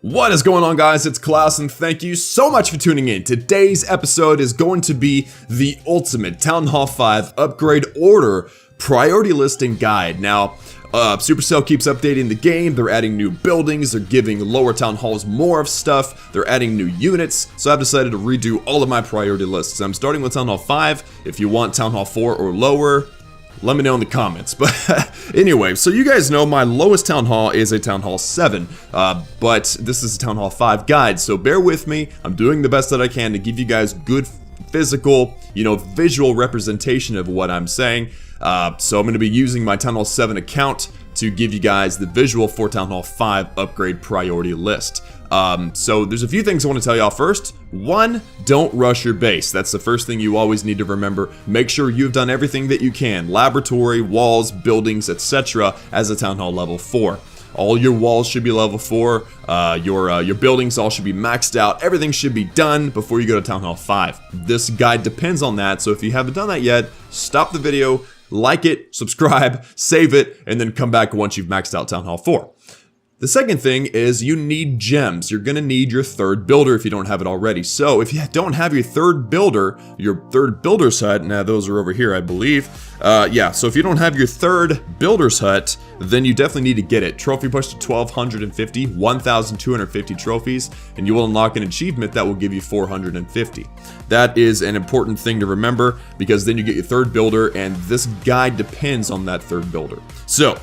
What is going on, guys? It's Klaus, and thank you so much for tuning in. Today's episode is going to be the ultimate Town Hall 5 upgrade order priority listing guide. Now, Supercell keeps updating the game. They're adding new buildings. They're giving lower town halls more of stuff. They're adding new units. So I've decided to redo all of my priority lists. I'm starting with Town Hall 5. If you want Town Hall 4 or lower, let me know in the comments. But anyway, so you guys know my lowest Town Hall is a Town Hall 7, but this is a Town Hall 5 guide, so bear with me. I'm doing the best that I can to give you guys good physical, visual representation of what I'm saying. So I'm going to be using my Town Hall 7 account to give you guys the visual for Town Hall 5 upgrade priority list. So there's a few things I want to tell y'all first. One, don't rush your base. That's the first thing you always need to remember. Make sure you've done everything that you can. Laboratory, walls, buildings, etc. as a Town Hall level 4. All your walls should be level 4. Your buildings all should be maxed out. Everything should be done before you go to Town Hall 5. This guide depends on that, so if you haven't done that yet, stop the video, like it, subscribe, save it, and then come back once you've maxed out Town Hall 4. The second thing is you need gems. You're going to need your third builder if you don't have it already. So if you don't have your third builder's hut, now those are over here, I believe. Yeah, so if you don't have your third builder's hut, then you definitely need to get it. Trophy push to 1,250, 1,250 trophies, and you will unlock an achievement that will give you 450. That is an important thing to remember because then you get your third builder, and this guide depends on that third builder. So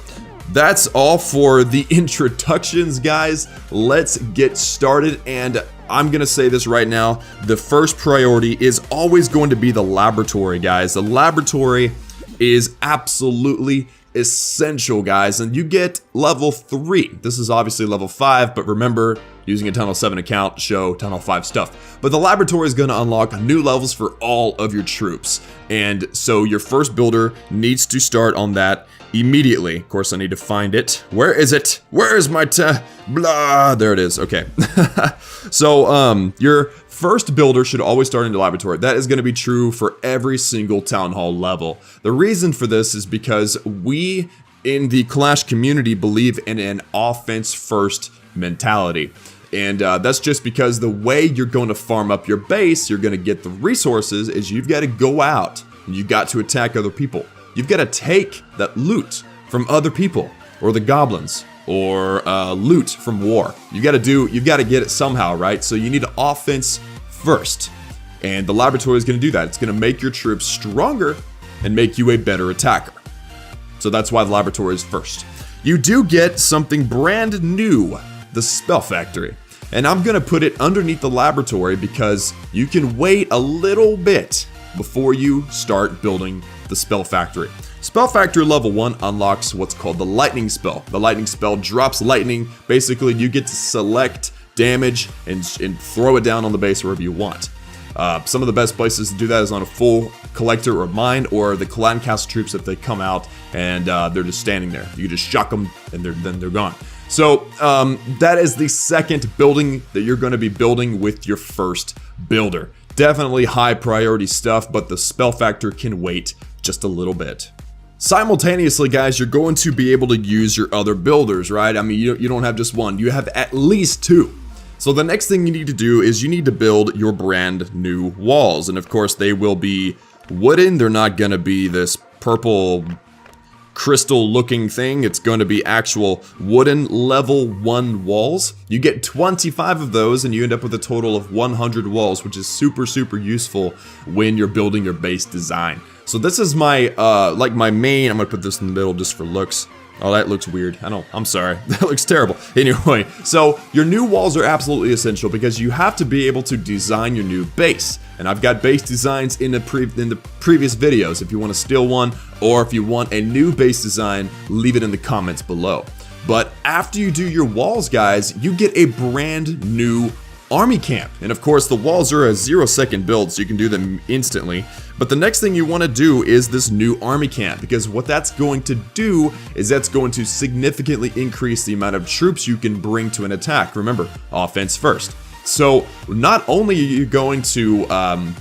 that's all for the introductions, guys. Let's get started, and I'm gonna say this right now. The first priority is always going to be the laboratory, guys. The laboratory is absolutely essential, guys, and you get level 3. This is obviously level 5, but remember, using a Town Hall 7 account, show Town Hall 5 stuff. But the laboratory is going to unlock new levels for all of your troops, and so your first builder needs to start on that immediately. Of course, I need to find it. Where is it? Where is my blah? There it is. Okay. So, your first builder should always start in the laboratory. That is going to be true for every single Town Hall level. The reason for this is because we in the Clash community believe in an offense-first mentality. And that's just because the way you're going to farm up your base, you're going to get the resources, is you've got to go out and you've got to attack other people. You've got to take that loot from other people, or the goblins, or loot from war. You've got to get it somehow, right? So you need to offense first. And the laboratory is going to do that. It's going to make your troops stronger and make you a better attacker. So that's why the laboratory is first. You do get something brand new, the Spell Factory. And I'm going to put it underneath the laboratory because you can wait a little bit before you start building the Spell Factory. Spell Factory level 1 unlocks what's called the Lightning Spell. The Lightning Spell drops lightning. Basically, you get to select damage and throw it down on the base wherever you want. Some of the best places to do that is on a full collector or mine, or the Clan Castle troops if they come out and they're just standing there. You just shock them and then they're gone. So that is the second building that you're going to be building with your first builder. Definitely high priority stuff, but the Spell Factor can wait just a little bit. Simultaneously, guys, you're going to be able to use your other builders, right? I mean, you don't have just one, you have at least 2. So the next thing you need to do is you need to build your brand new walls. And of course, they will be wooden. They're not going to be this purple crystal looking thing. It's going to be actual wooden level 1 walls. You get 25 of those and you end up with a total of 100 walls, which is super useful when you're building your base design. So this is my my main. I'm gonna put this in the middle just for looks. Oh, that looks weird. I'm sorry. That looks terrible. Anyway, so your new walls are absolutely essential because you have to be able to design your new base. And I've got base designs in the previous videos. If you want to steal one, or if you want a new base design, leave it in the comments below. But after you do your walls, guys, you get a brand new army camp. And of course, the walls are a 0-second build, so you can do them instantly. But the next thing you want to do is this new army camp, because what that's going to do is that's going to significantly increase the amount of troops you can bring to an attack. Remember, offense first. So not only are you going to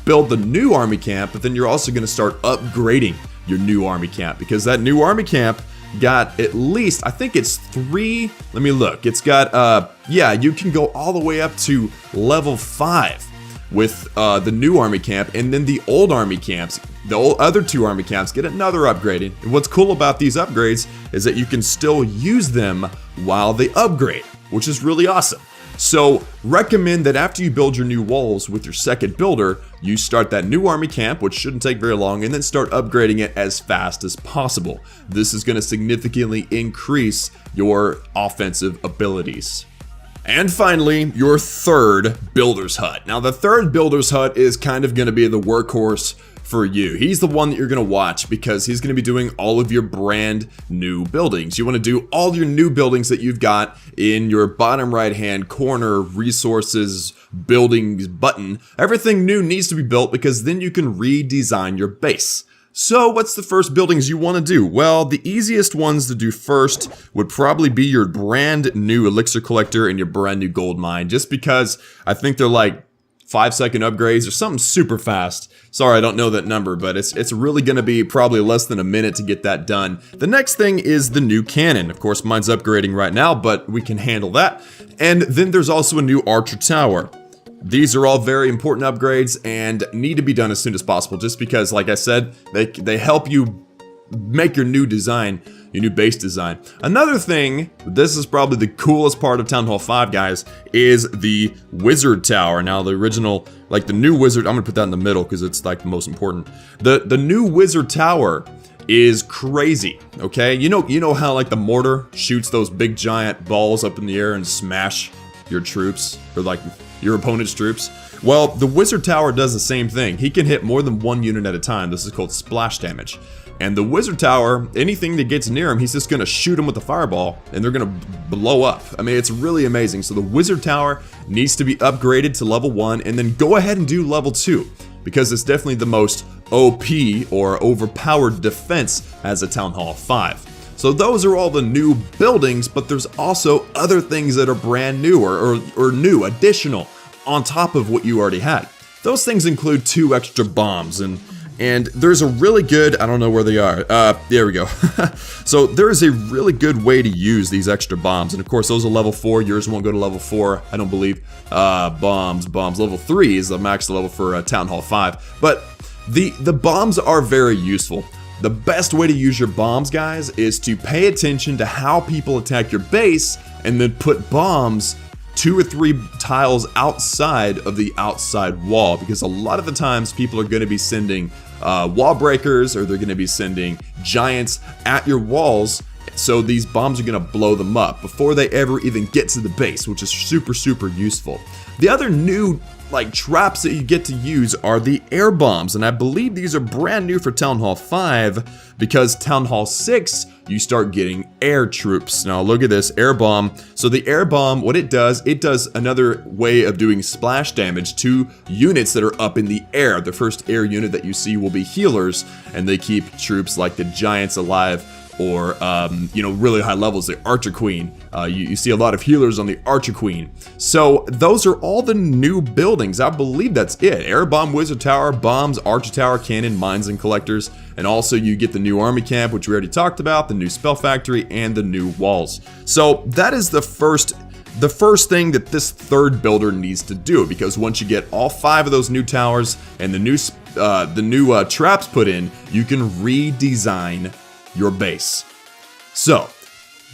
build the new army camp, but then you're also going to start upgrading your new army camp, because that new army camp got at least, I think it's 3, let me look, it's got, yeah, you can go all the way up to level 5 with the new army camp, and then the old army camps, the other 2 army camps get another upgrading. And what's cool about these upgrades is that you can still use them while they upgrade, which is really awesome. So recommend that after you build your new walls with your second builder, you start that new army camp, which shouldn't take very long, and then start upgrading it as fast as possible. This is going to significantly increase your offensive abilities. And finally, your third builder's hut. Now the third builder's hut is kind of going to be the workhorse for you. He's the one that you're going to watch because he's going to be doing all of your brand new buildings. You want to do all your new buildings that you've got in your bottom right hand corner, resources, buildings button. Everything new needs to be built because then you can redesign your base. So what's the first buildings you want to do? Well, the easiest ones to do first would probably be your brand new elixir collector and your brand new gold mine, just because I think they're like 5-second upgrades or something super fast. Sorry, I don't know that number, but it's really going to be probably less than a minute to get that done. The next thing is the new cannon. Of course, mine's upgrading right now, but we can handle that. And then there's also a new archer tower. These are all very important upgrades and need to be done as soon as possible, just because, like I said, they help you make your new design, your new base design. Another thing, this is probably the coolest part of Town Hall 5, guys, is the wizard tower. Now the original, like the new wizard, I'm gonna put that in the middle because it's like the most important. The new wizard tower is crazy, okay? You know how like the mortar shoots those big giant balls up in the air and smash your troops, or like your opponent's troops? Well, the wizard tower does the same thing. He can hit more than one unit at a time. This is called splash damage. And the wizard tower, anything that gets near him, he's just gonna shoot him with a fireball and they're gonna blow up. I mean, it's really amazing. So the wizard tower needs to be upgraded to level 1 and then go ahead and do level 2 because it's definitely the most OP or overpowered defense as a Town Hall 5. So those are all the new buildings, but there's also other things that are brand new or new, additional, on top of what you already had. Those things include 2 extra bombs, and there's a really good, I don't know where they are, there we go. So there is a really good way to use these extra bombs, and of course those are level 4, yours won't go to level 4, I don't believe. Bombs, level 3 is the max level for Town Hall 5, but the bombs are very useful. The best way to use your bombs, guys, is to pay attention to how people attack your base and then put bombs 2 or 3 tiles outside of the outside wall, because a lot of the times people are going to be sending wall breakers, or they're going to be sending giants at your walls, so these bombs are going to blow them up before they ever even get to the base, which is super useful. The other new traps that you get to use are the air bombs, and I believe these are brand new for Town Hall 5, because Town Hall 6 you start getting air troops. Now look at this air bomb. So the air bomb, what it does another way of doing splash damage to units that are up in the air. The first air unit that you see will be healers, and they keep troops like the giants alive, or really high levels, the Archer Queen. You see a lot of healers on the Archer Queen. So those are all the new buildings. I believe that's it. Air Bomb, Wizard Tower, Bombs, Archer Tower, Cannon, Mines, and Collectors. And also you get the new Army Camp, which we already talked about, the new Spell Factory, and the new walls. So that is the first thing that this third builder needs to do, because once you get all 5 of those new towers and the new traps put in, you can redesign your base. So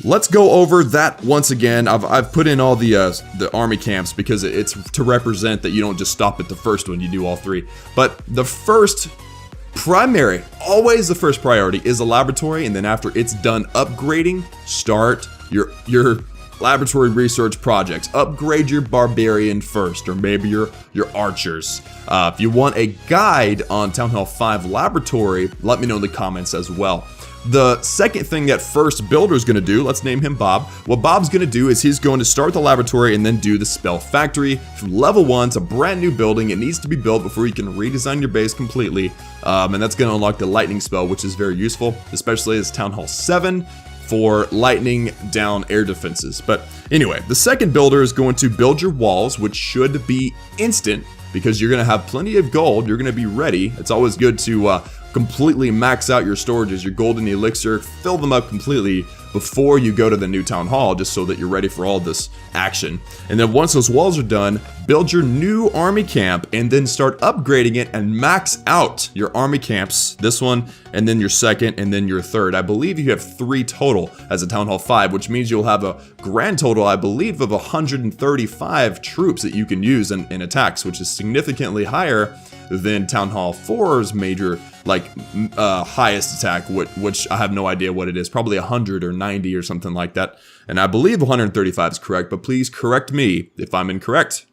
let's go over that once again. I've put in all the army camps because it's to represent that you don't just stop at the first one, you do all 3. But the first primary, always the first priority, is a laboratory, and then after it's done upgrading, start your laboratory research projects. Upgrade your barbarian first, or maybe your archers. If you want a guide on Town Hall 5 laboratory, let me know in the comments as well. The second thing that first builder is going to do, let's name him Bob. What Bob's going to do is he's going to start the laboratory and then do the spell factory. From level 1, it's a brand new building. It needs to be built before you can redesign your base completely. And that's going to unlock the lightning spell, which is very useful, especially as Town Hall 7 for lightning down air defenses. But anyway, the second builder is going to build your walls, which should be instant, because you're going to have plenty of gold. You're going to be ready. It's always good to completely max out your storages, your golden elixir, fill them up completely before you go to the new town hall, just so that you're ready for all this action. And then once those walls are done, build your new army camp and then start upgrading it and max out your army camps, this one, and then your second, and then your third. I believe you have 3 total as a Town Hall 5, which means you'll have a grand total, I believe, of 135 troops that you can use in attacks, which is significantly higher than Town Hall 4's major, highest attack, which I have no idea what it is. Probably 100 or 90 or something like that. And I believe 135 is correct, but please correct me if I'm incorrect.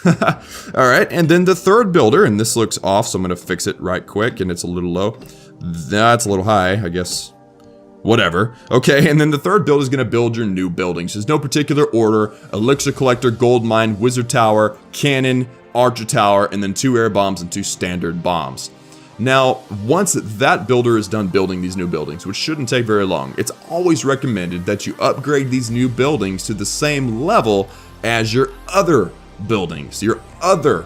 Alright, and then the third builder, and this looks off, so I'm going to fix it right quick, and it's a little low. That's a little high, I guess. Whatever. Okay, and then the third build is going to build your new buildings. There's no particular order: elixir collector, gold mine, wizard tower, cannon, archer tower, and then 2 air bombs and 2 standard bombs. Now, once that builder is done building these new buildings, which shouldn't take very long, it's always recommended that you upgrade these new buildings to the same level as your other buildings, your other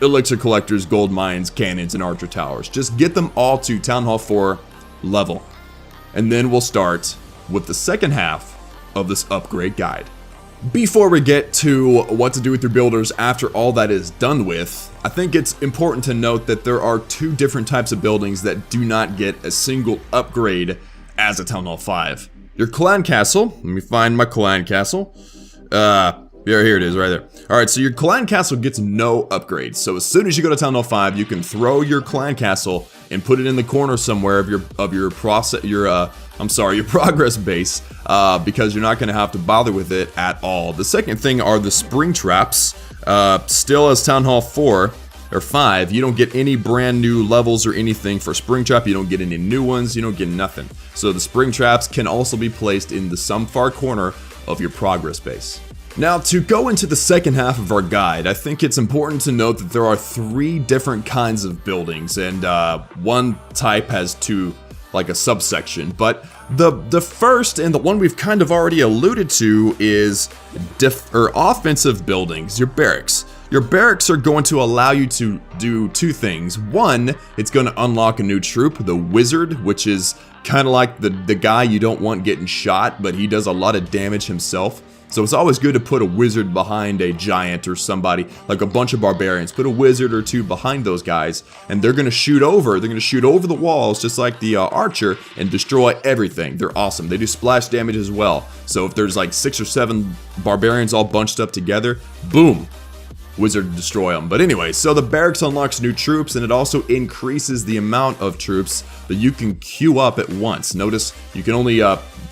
elixir collectors, gold mines, cannons, and archer towers. Just get them all to Town Hall 4 level. And then we'll start with the second half of this upgrade guide. Before we get to what to do with your builders after all that is done with, I think it's important to note that there are 2 different types of buildings that do not get a single upgrade as a Town Hall 5. Your clan castle, let me find my clan castle. Here it is, right there. Alright, so your clan castle gets no upgrades. So as soon as you go to Town Hall 5, you can throw your clan castle and put it in the corner somewhere of your progress base, because you're not going to have to bother with it at all. The second thing are the spring traps. Still as Town Hall 4 or 5, you don't get any brand new levels or anything for spring trap. You don't get any new ones. You don't get nothing. So the spring traps can also be placed in some far corner of your progress base. Now, to go into the second half of our guide, I think it's important to note that there are 3 different kinds of buildings, and one type has 2, like a subsection. But the first, and the one we've kind of already alluded to, is offensive buildings, your barracks. Your barracks are going to allow you to do 2 things. One, it's going to unlock a new troop, the wizard, which is kind of like the guy you don't want getting shot, but he does a lot of damage himself. So it's always good to put a wizard behind a giant or somebody, like a bunch of barbarians. Put a wizard or 2 behind those guys, and they're going to shoot over. They're going to shoot over the walls, just like the archer, and destroy everything. They're awesome. They do splash damage as well. So if there's like 6 or 7 barbarians all bunched up together, boom, wizard destroy them. But anyway, so the barracks unlocks new troops, and it also increases the amount of troops that you can queue up at once. Notice you can only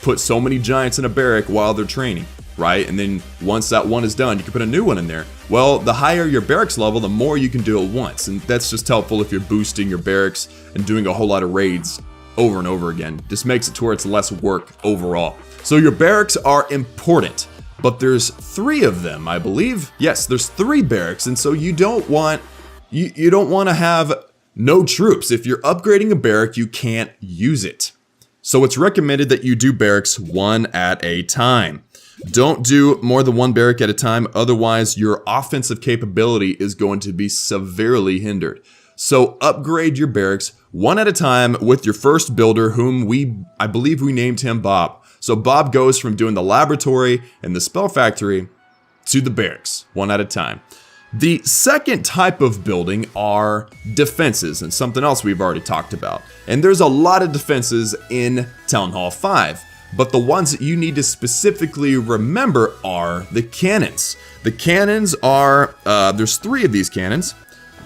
put so many giants in a barrack while they're training, right? And then once that one is done, you can put a new one in there. Well, the higher your barracks level, the more you can do at once. And that's just helpful if you're boosting your barracks and doing a whole lot of raids over and over again. Just makes it to where it's less work overall. So your barracks are important, but there's 3 of them, I believe. Yes, there's 3 barracks, and so you don't want to have no troops. If you're upgrading a barrack, you can't use it. So it's recommended that you do barracks 1 at a time. Don't do more than 1 barrack at a time, otherwise your offensive capability is going to be severely hindered. So upgrade your barracks 1 at a time with your first builder, whom I believe we named him Bob. So Bob goes from doing the laboratory and the spell factory to the barracks 1 at a time. The second type of building are defenses, and something else we've already talked about. And there's a lot of defenses in Town Hall 5. But the ones that you need to specifically remember are the cannons. The cannons are, there's 3 of these cannons,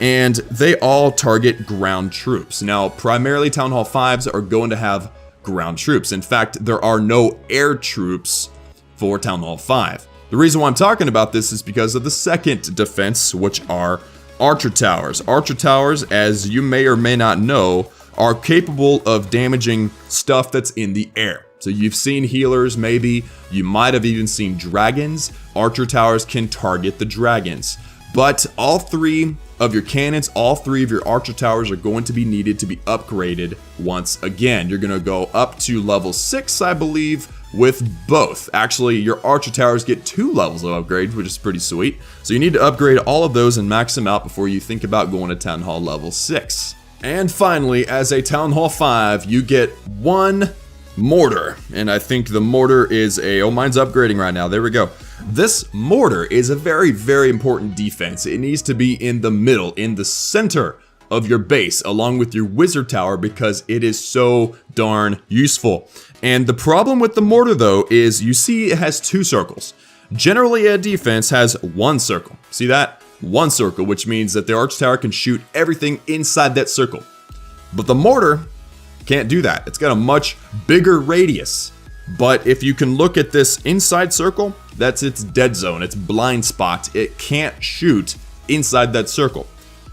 and they all target ground troops. Now, primarily Town Hall 5s are going to have ground troops. In fact, there are no air troops for Town Hall 5. The reason why I'm talking about this is because of the second defense, which are archer towers. Archer towers, as you may or may not know, are capable of damaging stuff that's in the air. So you've seen healers, maybe. You might have even seen dragons. Archer towers can target the dragons. But all 3 of your cannons, all 3 of your archer towers are going to be needed to be upgraded once again. You're going to go up to level 6, I believe, with both. Actually, your archer towers get 2 levels of upgrade, which is pretty sweet. So you need to upgrade all of those and max them out before you think about going to Town Hall level 6. And finally, as a Town Hall 5, you get one mortar. And I think the mortar is oh, mine's upgrading right now. There we go. This mortar is a very, very important defense. It needs to be in the middle, in the center of your base, along with your wizard tower, because it is so darn useful. And the problem with the mortar, though, is you see it has 2 circles. Generally, a defense has 1 circle. See that? 1 circle, which means that the arch tower can shoot everything inside that circle. But the mortar can't do that. It's got a much bigger radius. But if you can look at this inside circle, that's its dead zone, its blind spot. It can't shoot inside that circle.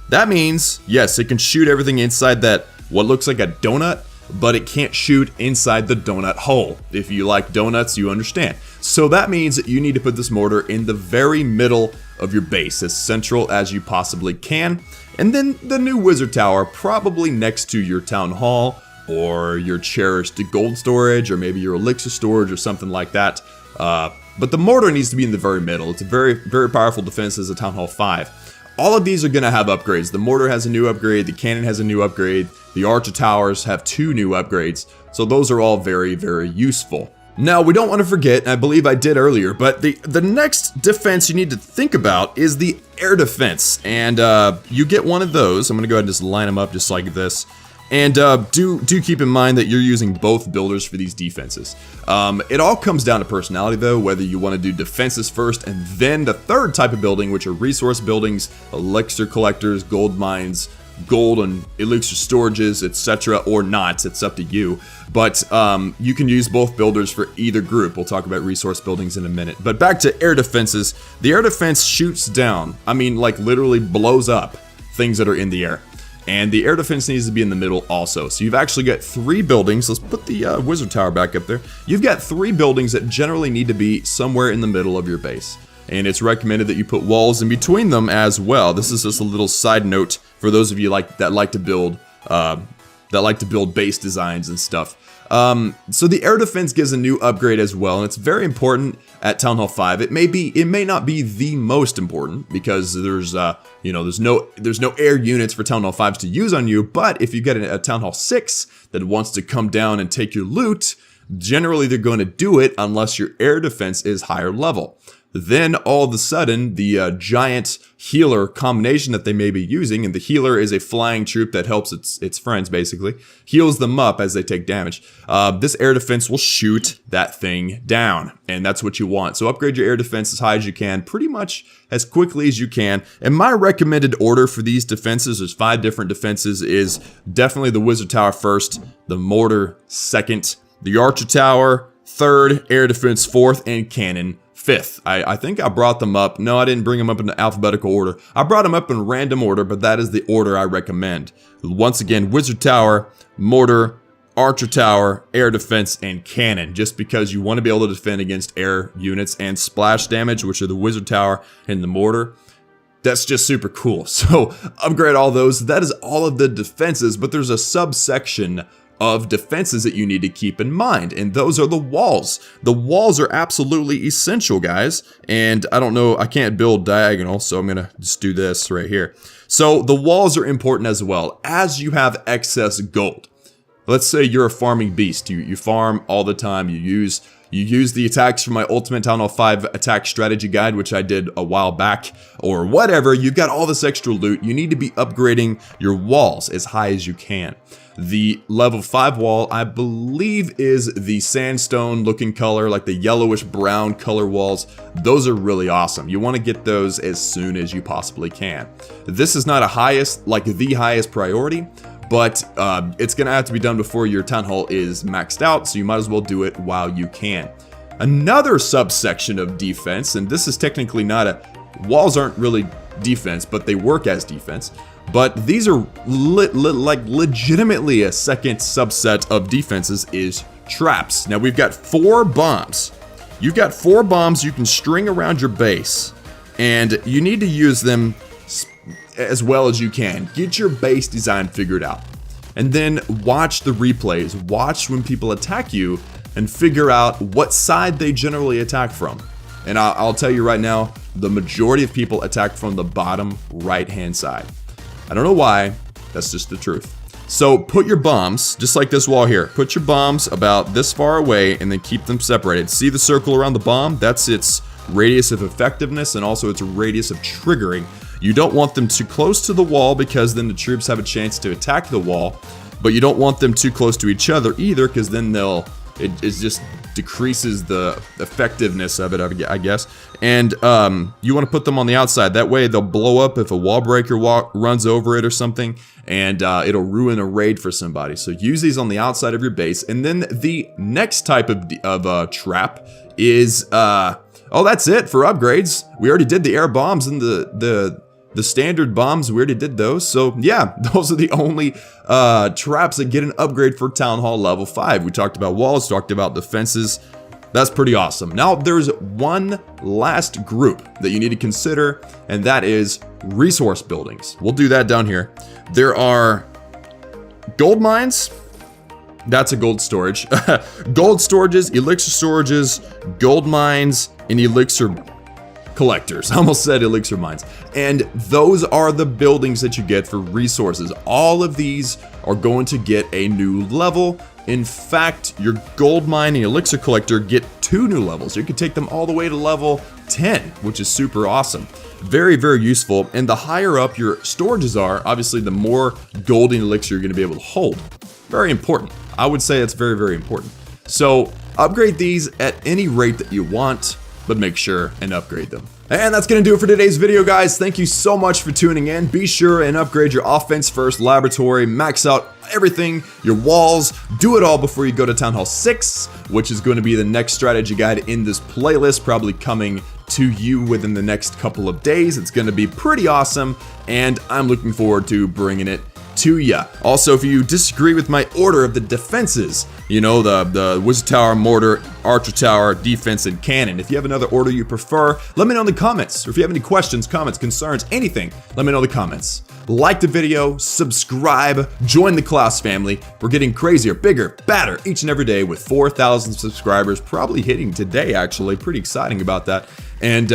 That means, yes, it can shoot everything inside that, what looks like a donut, but it can't shoot inside the donut hole. If you like donuts, you understand. So that means that you need to put this mortar in the very middle of your base, as central as you possibly can. And then the new wizard tower, probably next to your town hall, or your cherished gold storage, or maybe your elixir storage, or something like that. But the mortar needs to be in the very middle. It's a very, very powerful defense as a Town Hall 5. All of these are going to have upgrades. The mortar has a new upgrade, the cannon has a new upgrade, the archer towers have 2 new upgrades, so those are all very, very useful. Now, we don't want to forget, and I believe I did earlier, but the next defense you need to think about is the air defense, and you get one of those. I'm going to go ahead and just line them up just like this. And do keep in mind that you're using both builders for these defenses. It all comes down to personality, though, whether you want to do defenses first and then the third type of building, which are resource buildings, elixir collectors, gold mines, gold and elixir storages, etc., or not. It's up to you. But you can use both builders for either group. We'll talk about resource buildings in a minute. But back to air defenses. The air defense shoots down. I mean, like literally blows up things that are in the air. And the air defense needs to be in the middle also. So you've actually got 3 buildings. Let's put the wizard tower back up there. You've got 3 buildings that generally need to be somewhere in the middle of your base. And it's recommended that you put walls in between them as well. This is just a little side note for those of you that like to build base designs and stuff. So the air defense gives a new upgrade as well, and it's very important at Town Hall 5. It may not be the most important because there's no air units for Town Hall 5s to use on you. But if you get a Town Hall 6 that wants to come down and take your loot, generally they're going to do it unless your air defense is higher level. Then all of a sudden, the giant healer combination that they may be using, and the healer is a flying troop that helps its friends basically, heals them up as they take damage. This air defense will shoot that thing down, and that's what you want. So upgrade your air defense as high as you can, pretty much as quickly as you can. And my recommended order for these defenses, there's 5 different defenses, is definitely the wizard tower first, the mortar second, the archer tower third, air defense 4th, and cannon 5th. I think I brought them up. No, I didn't bring them up in alphabetical order. I brought them up in random order, but that is the order I recommend. Once again, wizard tower, mortar, archer tower, air defense, and cannon, just because you want to be able to defend against air units and splash damage, which are the wizard tower and the mortar. That's just super cool. So upgrade all those. That is all of the defenses, but there's a subsection of defenses that you need to keep in mind, and those are the walls. The walls are absolutely essential, guys, and I don't know, I can't build diagonal, so I'm gonna just do this right here. So the walls are important as well, as you have excess gold. Let's say you're a farming beast, you farm all the time, you use the attacks from my Ultimate Town Hall 5 attack strategy guide, which I did a while back, or whatever. You've got all this extra loot. You need to be upgrading your walls as high as you can. The level 5 wall, I believe, is the sandstone looking color, like the yellowish brown color walls. Those are really awesome. You want to get those as soon as you possibly can. This is not the highest priority, but it's going to have to be done before your town hall is maxed out, so you might as well do it while you can. Another subsection of defense, and this is technically not walls aren't really defense, but they work as defense. But these are legitimately a second subset of defenses is traps. Now we've got 4 bombs. You've got 4 bombs you can string around your base, and you need to use them as well as you can. Get your base design figured out, and then watch the replays. Watch when people attack you and figure out what side they generally attack from. And I'll tell you right now, the majority of people attack from the bottom right hand side. I don't know why, That's just the truth. So put your bombs, just like this wall here, put your bombs about this far away and then keep them separated. See the circle around the bomb? That's its radius of effectiveness and also its radius of triggering. You don't want them too close to the wall because then the troops have a chance to attack the wall, but you don't want them too close to each other either because then it just decreases the effectiveness of it, I guess. And you want to put them on the outside. That way they'll blow up if a wall breaker runs over it or something, and it'll ruin a raid for somebody. So use these on the outside of your base. And then the next type of trap is, oh, that's it for upgrades. We already did the air bombs and the standard bombs. We already did those. So yeah, those are the only traps that get an upgrade for Town Hall level 5. We talked about walls, talked about defenses. That's pretty awesome. Now there's one last group that you need to consider, and that is resource buildings. We'll do that down here. There are gold mines. That's a gold storage. Gold storages, elixir storages, gold mines, and elixir collectors. I almost said elixir mines. And those are the buildings that you get for resources. All of these are going to get a new level. In fact, your gold mine and elixir collector get 2 new levels. You can take them all the way to level 10, which is super awesome. Very, very useful. And the higher up your storages are, obviously the more gold and elixir you're going to be able to hold. Very important. I would say it's very, very important. So upgrade these at any rate that you want, but make sure and upgrade them. And that's going to do it for today's video, guys. Thank you so much for tuning in. Be sure and upgrade your offense first laboratory, max out everything, your walls, do it all before you go to Town Hall 6, which is going to be the next strategy guide in this playlist, probably coming to you within the next couple of days. It's going to be pretty awesome, and I'm looking forward to bringing it to ya. Also, if you disagree with my order of the defenses, you know, the wizard tower, mortar, archer tower, defense, and cannon, if you have another order you prefer, let me know in the comments. Or if you have any questions, comments, concerns, anything, let me know in the comments. Like the video, subscribe, join the Klaus family. We're getting crazier, bigger, badder each and every day with 4,000 subscribers, probably hitting today, actually. Pretty exciting about that. And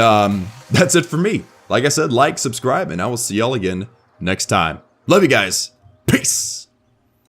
that's it for me. Like I said, like, subscribe, and I will see y'all again next time. Love you guys. Peace.